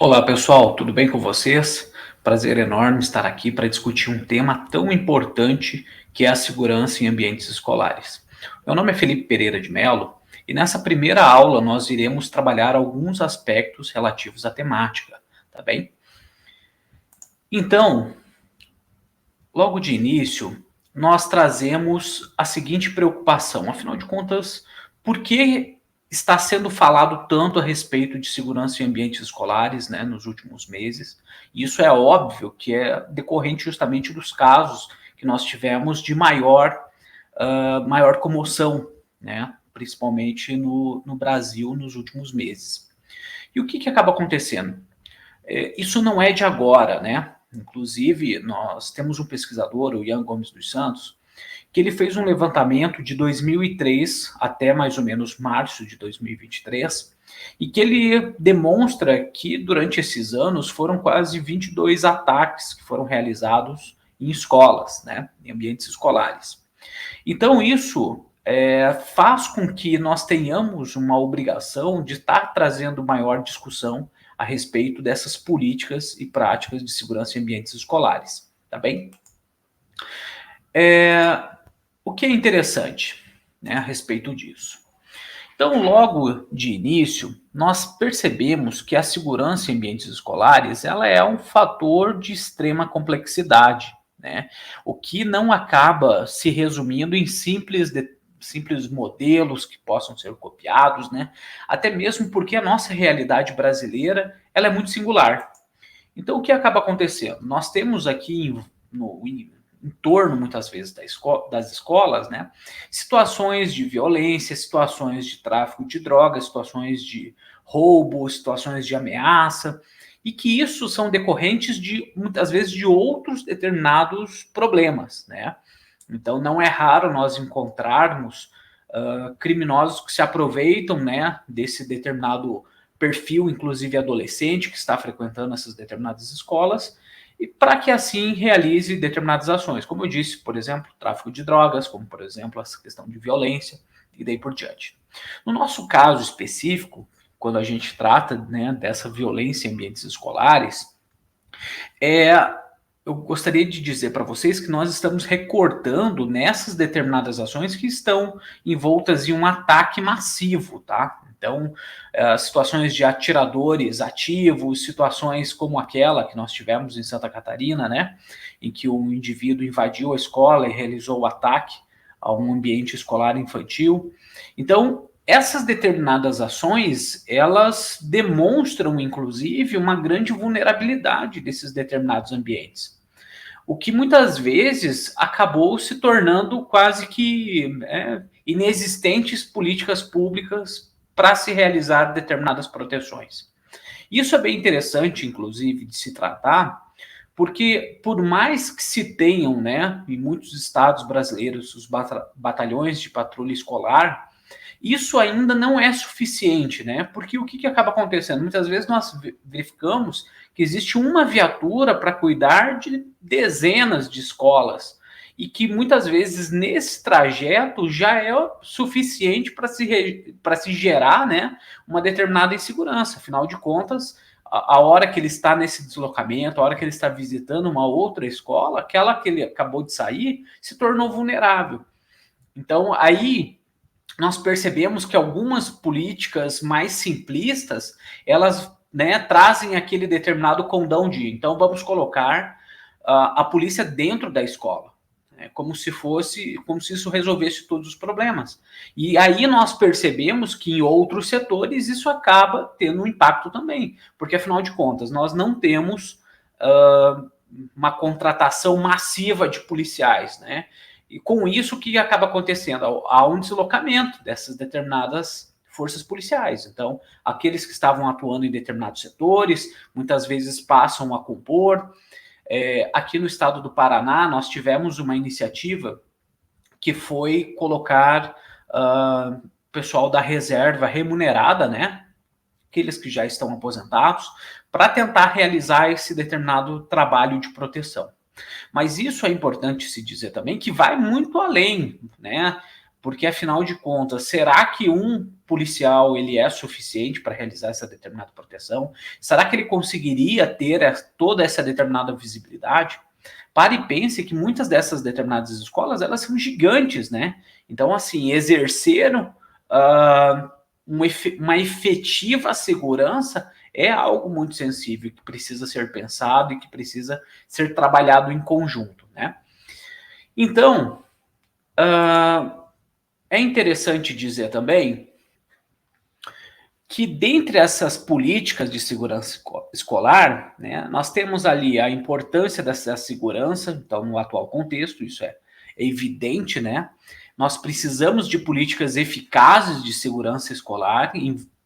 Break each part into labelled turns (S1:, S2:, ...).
S1: Olá pessoal, tudo bem com vocês? Prazer enorme estar aqui para discutir um tema tão importante que é a segurança em ambientes escolares. Meu nome é Felipe Pereira de Mello e nessa primeira aula nós iremos trabalhar alguns aspectos relativos à temática, tá bem? Então, logo de início, nós trazemos a seguinte preocupação, afinal de contas, por que está sendo falado tanto a respeito de segurança em ambientes escolares, né, nos últimos meses? Isso é óbvio que é decorrente justamente dos casos que nós tivemos de maior comoção, né, principalmente no Brasil nos últimos meses. E o que acaba acontecendo? Isso não é de agora, né? Inclusive, nós temos um pesquisador, o Ian Gomes dos Santos, que ele fez um levantamento de 2003 até mais ou menos março de 2023, e que ele demonstra que durante esses anos foram quase 22 ataques que foram realizados em escolas, né, em ambientes escolares. Então, isso faz com que nós tenhamos uma obrigação de estar trazendo maior discussão a respeito dessas políticas e práticas de segurança em ambientes escolares, tá bem? O que é interessante, né, a respeito disso? Então, logo de início, nós percebemos que a segurança em ambientes escolares ela é um fator de extrema complexidade, né? O que não acaba se resumindo em simples modelos que possam ser copiados, né? Até mesmo porque a nossa realidade brasileira ela é muito singular. Então, o que acaba acontecendo? Nós temos aqui em torno, muitas vezes, das escolas, né, situações de violência, situações de tráfico de drogas, situações de roubo, situações de ameaça, e que isso são decorrentes de, muitas vezes, de outros determinados problemas, né? Então, não é raro nós encontrarmos criminosos que se aproveitam, né, desse determinado perfil, inclusive adolescente, que está frequentando essas determinadas escolas, e para que assim realize determinadas ações, como eu disse, por exemplo, tráfico de drogas, como por exemplo essa questão de violência e daí por diante. No nosso caso específico, quando a gente trata, né, dessa violência em ambientes escolares, é, eu gostaria de dizer para vocês que nós estamos recortando nessas determinadas ações que estão envoltas em um ataque massivo, tá? Então, situações de atiradores ativos, situações como aquela que nós tivemos em Santa Catarina, né? Em que um indivíduo invadiu a escola e realizou o ataque a um ambiente escolar infantil. Então, essas determinadas ações, elas demonstram, inclusive, uma grande vulnerabilidade desses determinados ambientes. O que muitas vezes acabou se tornando quase que inexistentes políticas públicas para se realizar determinadas proteções. Isso é bem interessante, inclusive, de se tratar, porque por mais que se tenham, né, em muitos estados brasileiros, os batalhões de patrulha escolar, isso ainda não é suficiente, né? Porque o que acaba acontecendo? Muitas vezes nós verificamos que existe uma viatura para cuidar de dezenas de escolas e que muitas vezes nesse trajeto já é suficiente para se gerar, né, uma determinada insegurança. Afinal de contas, a hora que ele está nesse deslocamento, a hora que ele está visitando uma outra escola, aquela que ele acabou de sair se tornou vulnerável. Então, aí nós percebemos que algumas políticas mais simplistas, elas, né, trazem aquele determinado condão de, então vamos colocar a polícia dentro da escola, né, como se isso resolvesse todos os problemas. E aí nós percebemos que em outros setores isso acaba tendo um impacto também, porque afinal de contas nós não temos uma contratação massiva de policiais, né? E com isso, o que acaba acontecendo? Há um deslocamento dessas determinadas forças policiais. Então, aqueles que estavam atuando em determinados setores, muitas vezes passam a compor. Aqui no estado do Paraná, nós tivemos uma iniciativa que foi colocar pessoal da reserva remunerada, né? Aqueles que já estão aposentados, para tentar realizar esse determinado trabalho de proteção. Mas isso é importante se dizer também que vai muito além, né? porque afinal de contas, será que um policial ele é suficiente para realizar essa determinada proteção? Será que ele conseguiria ter toda essa determinada visibilidade? Pare e pense que muitas dessas determinadas escolas, elas são gigantes, né? Então, assim, exerceram uma efetiva segurança é algo muito sensível, que precisa ser pensado e que precisa ser trabalhado em conjunto, né? Então, é interessante dizer também que dentre essas políticas de segurança escolar, né, nós temos ali a importância dessa segurança, então no atual contexto, isso é evidente, né? Nós precisamos de políticas eficazes de segurança escolar,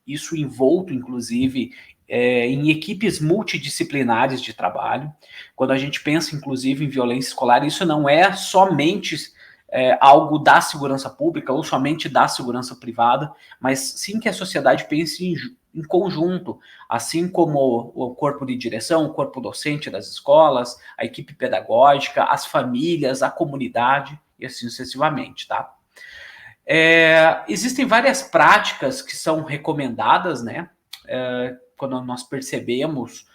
S1: isso envolto, inclusive, em equipes multidisciplinares de trabalho. Quando a gente pensa, inclusive, em violência escolar, isso não é somente algo da segurança pública ou somente da segurança privada, mas sim que a sociedade pense em conjunto, assim como o corpo de direção, o corpo docente das escolas, a equipe pedagógica, as famílias, a comunidade e assim sucessivamente, tá? Existem várias práticas que são recomendadas, né? Quando nós percebemos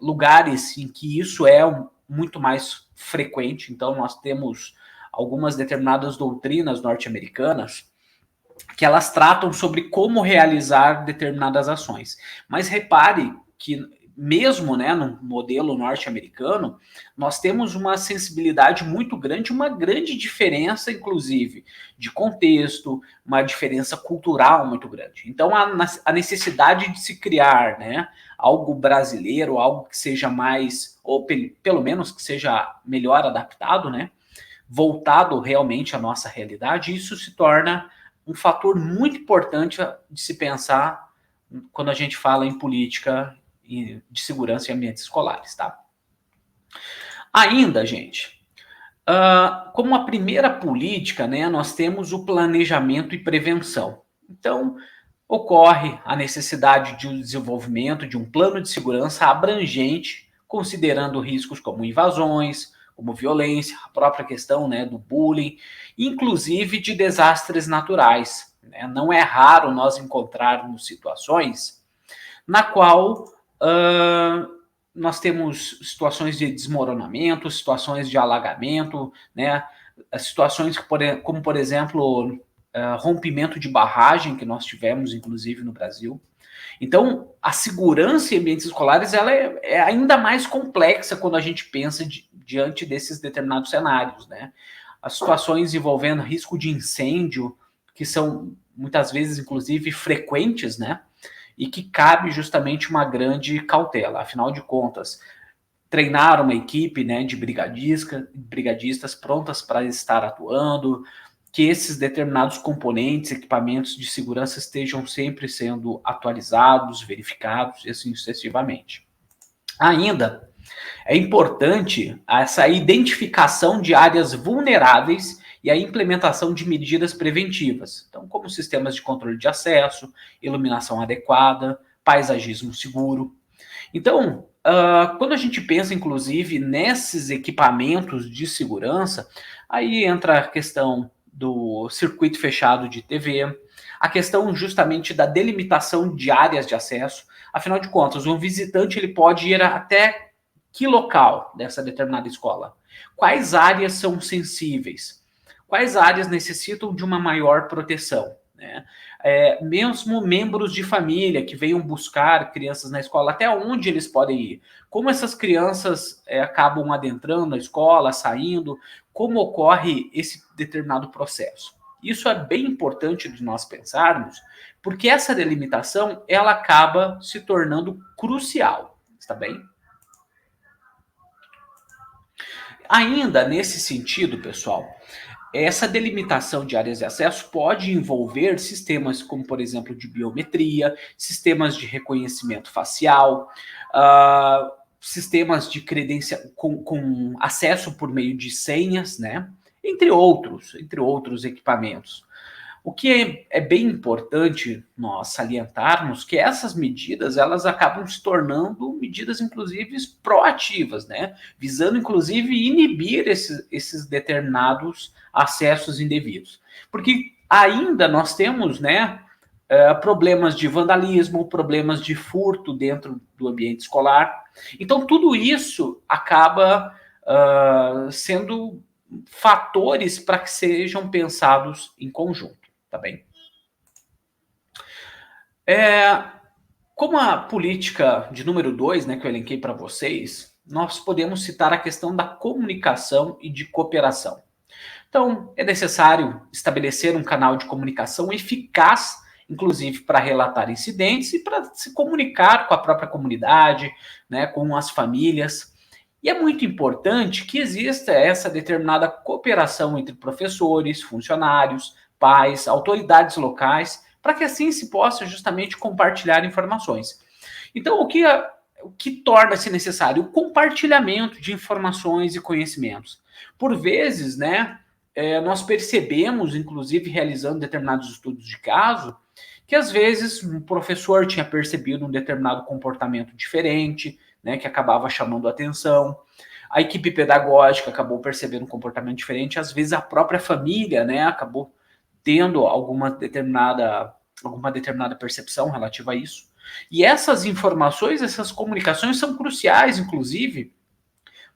S1: lugares em que isso é muito mais frequente, então nós temos algumas determinadas doutrinas norte-americanas que elas tratam sobre como realizar determinadas ações. Mas repare que mesmo, né, no modelo norte-americano, nós temos uma sensibilidade muito grande, uma grande diferença, inclusive, de contexto, uma diferença cultural muito grande. Então, a necessidade de se criar, né, algo brasileiro, algo que seja mais, ou pelo menos que seja melhor adaptado, né, voltado realmente à nossa realidade, isso se torna um fator muito importante de se pensar quando a gente fala em política de segurança em ambientes escolares, tá? Ainda, gente, como a primeira política, né, nós temos o planejamento e prevenção. Então, ocorre a necessidade de um desenvolvimento de um plano de segurança abrangente, considerando riscos como invasões, como violência, a própria questão, né, do bullying, inclusive de desastres naturais, né? Não é raro nós encontrarmos situações na qual nós temos situações de desmoronamento, situações de alagamento, né? Situações como, por exemplo, rompimento de barragem que nós tivemos, inclusive, no Brasil. Então, a segurança em ambientes escolares ela é ainda mais complexa quando a gente pensa diante desses determinados cenários, né? As situações envolvendo risco de incêndio, que são muitas vezes, inclusive, frequentes, né? E que cabe justamente uma grande cautela. Afinal de contas, treinar uma equipe, né, de brigadistas prontas para estar atuando, que esses determinados componentes, equipamentos de segurança estejam sempre sendo atualizados, verificados e assim sucessivamente. Ainda é importante essa identificação de áreas vulneráveis e a implementação de medidas preventivas, então como sistemas de controle de acesso, iluminação adequada, paisagismo seguro. Então, quando a gente pensa, inclusive, nesses equipamentos de segurança, aí entra a questão do circuito fechado de TV, a questão justamente da delimitação de áreas de acesso. Afinal de contas, um visitante ele pode ir até que local dessa determinada escola? Quais áreas são sensíveis? Quais áreas necessitam de uma maior proteção? Né? Mesmo membros de família que venham buscar crianças na escola, até onde eles podem ir? Como essas crianças acabam adentrando a escola, saindo? Como ocorre esse determinado processo? Isso é bem importante de nós pensarmos, porque essa delimitação ela acaba se tornando crucial, está bem? Ainda nesse sentido, pessoal, essa delimitação de áreas de acesso pode envolver sistemas como, por exemplo, de biometria, sistemas de reconhecimento facial, sistemas de com acesso por meio de senhas, né? Entre outros equipamentos. O que é bem importante nós salientarmos que essas medidas, elas acabam se tornando medidas, inclusive, proativas, né? Visando, inclusive, inibir esses determinados acessos indevidos. Porque ainda nós temos, né, problemas de vandalismo, problemas de furto dentro do ambiente escolar. Então, tudo isso acaba sendo fatores para que sejam pensados em conjunto, tá bem? Como a política de número 2, né, que eu elenquei para vocês, nós podemos citar a questão da comunicação e de cooperação. Então, é necessário estabelecer um canal de comunicação eficaz, inclusive para relatar incidentes e para se comunicar com a própria comunidade, né, com as famílias. E é muito importante que exista essa determinada cooperação entre professores, funcionários, pais, autoridades locais, para que assim se possa justamente compartilhar informações. Então, o que torna-se necessário? O compartilhamento de informações e conhecimentos. Por vezes, né, nós percebemos, inclusive realizando determinados estudos de caso, que às vezes um professor tinha percebido um determinado comportamento diferente, né, que acabava chamando a atenção. A equipe pedagógica acabou percebendo um comportamento diferente, às vezes a própria família, né, acabou tendo alguma determinada percepção relativa a isso. E essas informações, essas comunicações são cruciais, inclusive,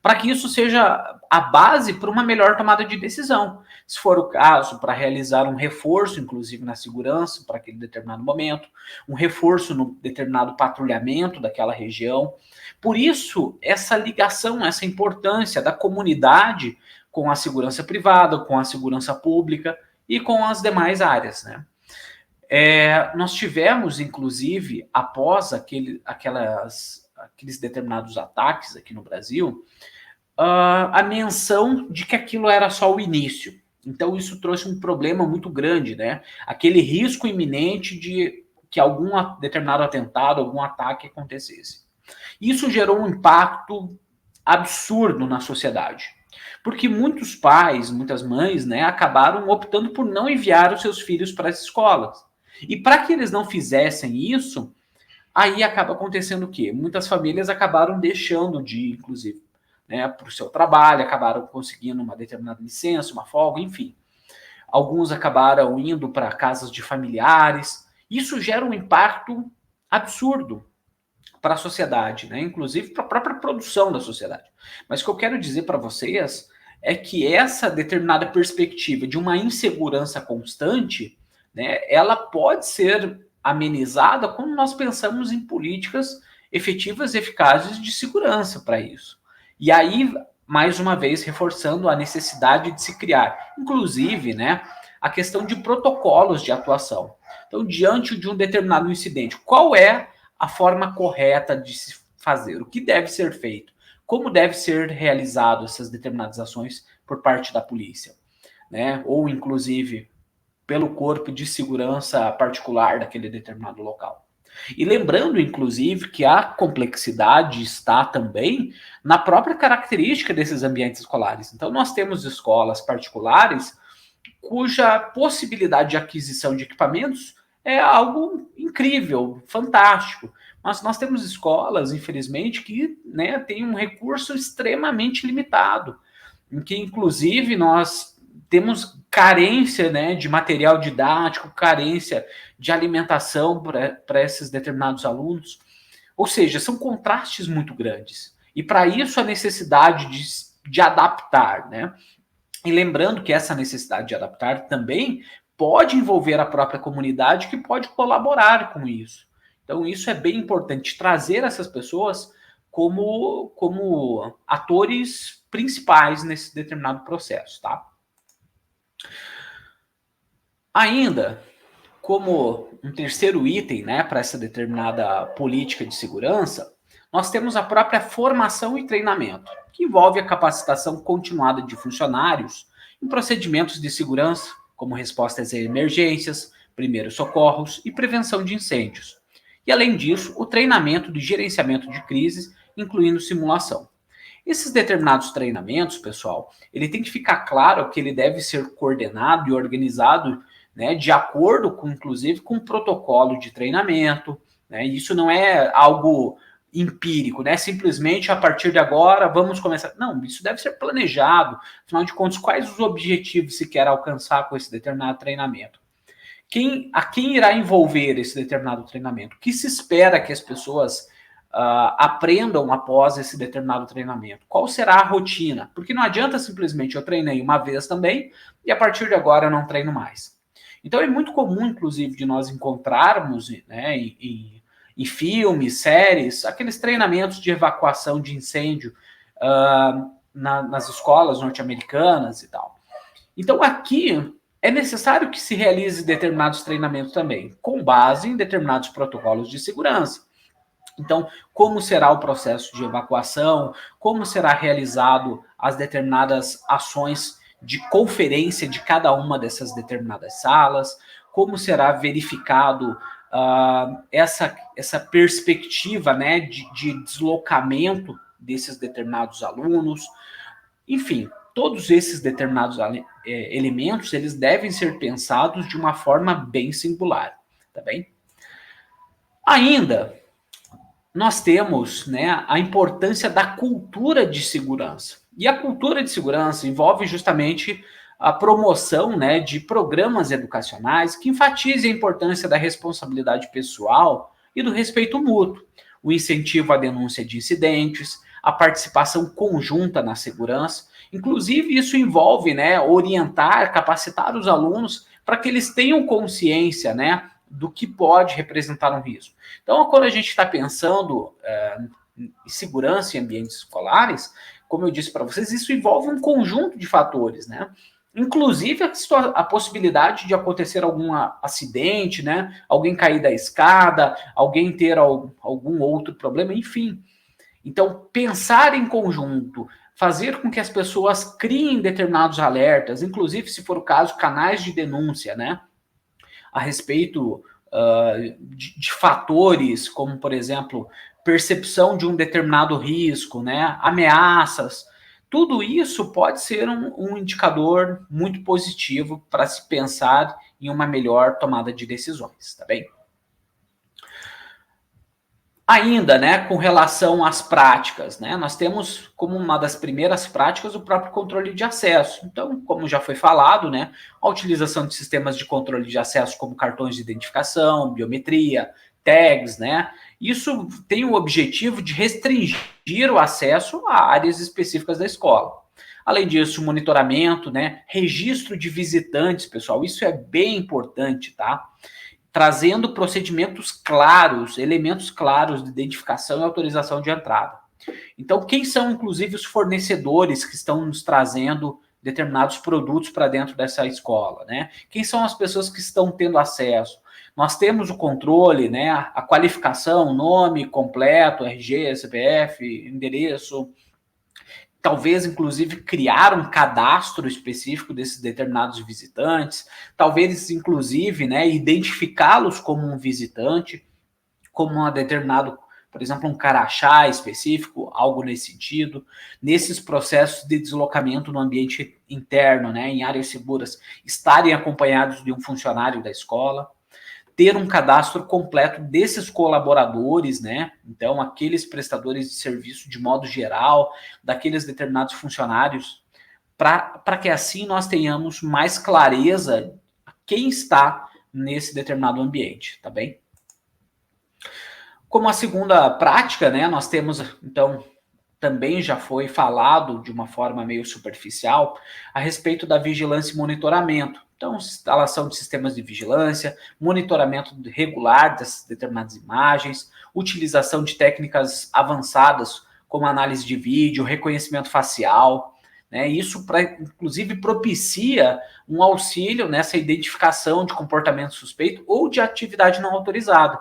S1: para que isso seja a base para uma melhor tomada de decisão. Se for o caso, para realizar um reforço, inclusive na segurança, para aquele determinado momento, um reforço no determinado patrulhamento daquela região. Por isso, essa ligação, essa importância da comunidade com a segurança privada, com a segurança pública e com as demais áreas, né? Nós tivemos, inclusive, após aqueles determinados ataques aqui no Brasil, a menção de que aquilo era só o início. Então, isso trouxe um problema muito grande, né? Aquele risco iminente de que algum determinado atentado, algum ataque acontecesse. Isso gerou um impacto absurdo na sociedade. Porque muitos pais, muitas mães, né, acabaram optando por não enviar os seus filhos para as escolas. E para que eles não fizessem isso, aí acaba acontecendo o quê? Muitas famílias acabaram deixando de ir, inclusive, né, para o seu trabalho, acabaram conseguindo uma determinada licença, uma folga, enfim. Alguns acabaram indo para casas de familiares. Isso gera um impacto absurdo para a sociedade, né? Inclusive para a própria produção da sociedade. Mas o que eu quero dizer para vocês é que essa determinada perspectiva de uma insegurança constante, né, ela pode ser amenizada quando nós pensamos em políticas efetivas e eficazes de segurança para isso. E aí, mais uma vez, reforçando a necessidade de se criar, inclusive, né, a questão de protocolos de atuação. Então, diante de um determinado incidente, qual é a forma correta de se fazer? O que deve ser feito? Como deve ser realizado essas determinadas ações por parte da polícia, né? Ou, inclusive, pelo corpo de segurança particular daquele determinado local. E lembrando, inclusive, que a complexidade está também na própria característica desses ambientes escolares. Então, nós temos escolas particulares cuja possibilidade de aquisição de equipamentos é algo incrível, fantástico. Mas nós temos escolas, infelizmente, que, né, têm um recurso extremamente limitado, em que, inclusive, nós temos carência, né, de material didático, carência de alimentação para esses determinados alunos. Ou seja, são contrastes muito grandes. E para isso a necessidade de adaptar, né? E lembrando que essa necessidade de adaptar também pode envolver a própria comunidade que pode colaborar com isso. Então, isso é bem importante, trazer essas pessoas como atores principais nesse determinado processo, tá? Ainda, como um terceiro item, né, para essa determinada política de segurança, nós temos a própria formação e treinamento, que envolve a capacitação continuada de funcionários em procedimentos de segurança, como respostas a emergências, primeiros socorros e prevenção de incêndios. E, além disso, o treinamento de gerenciamento de crises, incluindo simulação. Esses determinados treinamentos, pessoal, ele tem que ficar claro que ele deve ser coordenado e organizado né, de acordo com, inclusive, com o protocolo de treinamento, né? Isso não é algo empírico, né? Simplesmente a partir de agora vamos começar. Não, isso deve ser planejado. Afinal de contas, quais os objetivos se quer alcançar com esse determinado treinamento? A quem irá envolver esse determinado treinamento? O que se espera que as pessoas aprendam após esse determinado treinamento? Qual será a rotina? Porque não adianta simplesmente eu treinei uma vez também e a partir de agora eu não treino mais. Então é muito comum, inclusive, de nós encontrarmos, né, em filmes, séries, aqueles treinamentos de evacuação de incêndio nas escolas norte-americanas e tal. Então aqui é necessário que se realize determinados treinamentos também, com base em determinados protocolos de segurança. Então, como será o processo de evacuação, como será realizado as determinadas ações de conferência de cada uma dessas determinadas salas, como será verificado essa perspectiva, né, de deslocamento desses determinados alunos, enfim, todos esses determinados elementos, eles devem ser pensados de uma forma bem singular, tá bem? Ainda, nós temos, né, a importância da cultura de segurança. E a cultura de segurança envolve justamente a promoção, né, de programas educacionais que enfatizem a importância da responsabilidade pessoal e do respeito mútuo, o incentivo à denúncia de incidentes, a participação conjunta na segurança. Inclusive, isso envolve, né, orientar, capacitar os alunos para que eles tenham consciência, né, do que pode representar um risco. Então, quando a gente está pensando em segurança em ambientes escolares, como eu disse para vocês, isso envolve um conjunto de fatores, né? Inclusive a possibilidade de acontecer algum acidente, né? Alguém cair da escada, alguém ter algum outro problema, enfim. Então, pensar em conjunto, fazer com que as pessoas criem determinados alertas, inclusive, se for o caso, canais de denúncia, né? A respeito de fatores, como, por exemplo, percepção de um determinado risco, né? Ameaças. Tudo isso pode ser um indicador muito positivo para se pensar em uma melhor tomada de decisões, tá bem? Ainda, né, com relação às práticas, né, nós temos como uma das primeiras práticas o próprio controle de acesso. Então, como já foi falado, né, a utilização de sistemas de controle de acesso como cartões de identificação, biometria, tags, né, isso tem o objetivo de restringir o acesso a áreas específicas da escola. Além disso, monitoramento, né, registro de visitantes, pessoal, isso é bem importante, tá? Trazendo procedimentos claros, elementos claros de identificação e autorização de entrada. Então, quem são, inclusive, os fornecedores que estão nos trazendo determinados produtos para dentro dessa escola, né? Quem são as pessoas que estão tendo acesso? Nós temos o controle, né? A qualificação, nome completo, RG, CPF, endereço, talvez, inclusive, criar um cadastro específico desses determinados visitantes, talvez, inclusive, né, identificá-los como um visitante, como um determinado, por exemplo, um crachá específico, algo nesse sentido, nesses processos de deslocamento no ambiente interno, né, em áreas seguras, estarem acompanhados de um funcionário da escola, ter um cadastro completo desses colaboradores, né? Então, aqueles prestadores de serviço de modo geral, daqueles determinados funcionários, para que assim nós tenhamos mais clareza quem está nesse determinado ambiente, tá bem? Como a segunda prática, né, nós temos, então, também já foi falado de uma forma meio superficial a respeito da vigilância e monitoramento. Então, instalação de sistemas de vigilância, monitoramento regular dessas determinadas imagens, utilização de técnicas avançadas como análise de vídeo, reconhecimento facial, né? Isso, inclusive, propicia um auxílio nessa identificação de comportamento suspeito ou de atividade não autorizada.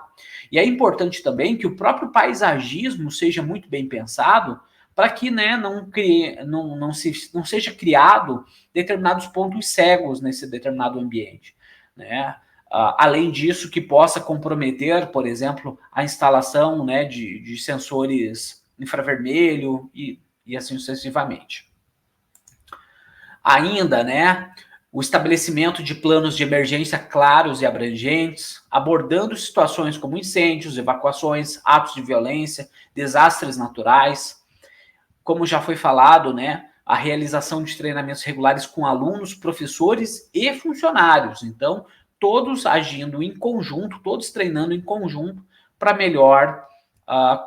S1: E é importante também que o próprio paisagismo seja muito bem pensado para que, né, não seja criado determinados pontos cegos nesse determinado ambiente, né? Além disso, que possa comprometer, por exemplo, a instalação, né, de sensores infravermelho e assim sucessivamente. Ainda, né, o estabelecimento de planos de emergência claros e abrangentes, abordando situações como incêndios, evacuações, atos de violência, desastres naturais. Como já foi falado, né, a realização de treinamentos regulares com alunos, professores e funcionários. Então, todos agindo em conjunto, todos treinando em conjunto para melhor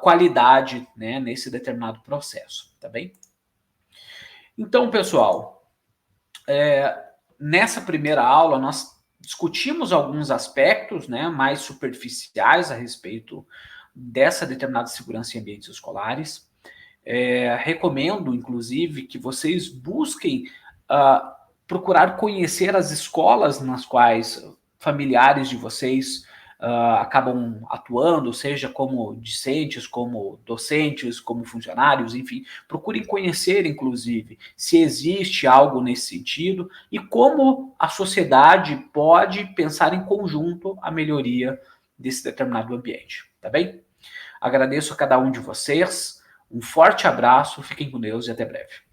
S1: qualidade, né, nesse determinado processo, tá bem? Então, pessoal, nessa primeira aula nós discutimos alguns aspectos, né, mais superficiais a respeito dessa determinada segurança em ambientes escolares. Recomendo, inclusive, que vocês busquem procurar conhecer as escolas nas quais familiares de vocês acabam atuando, seja como discentes, como docentes, como funcionários, enfim. Procurem conhecer, inclusive, se existe algo nesse sentido e como a sociedade pode pensar em conjunto a melhoria desse determinado ambiente, tá bem? Agradeço a cada um de vocês. Um forte abraço, fiquem com Deus e até breve.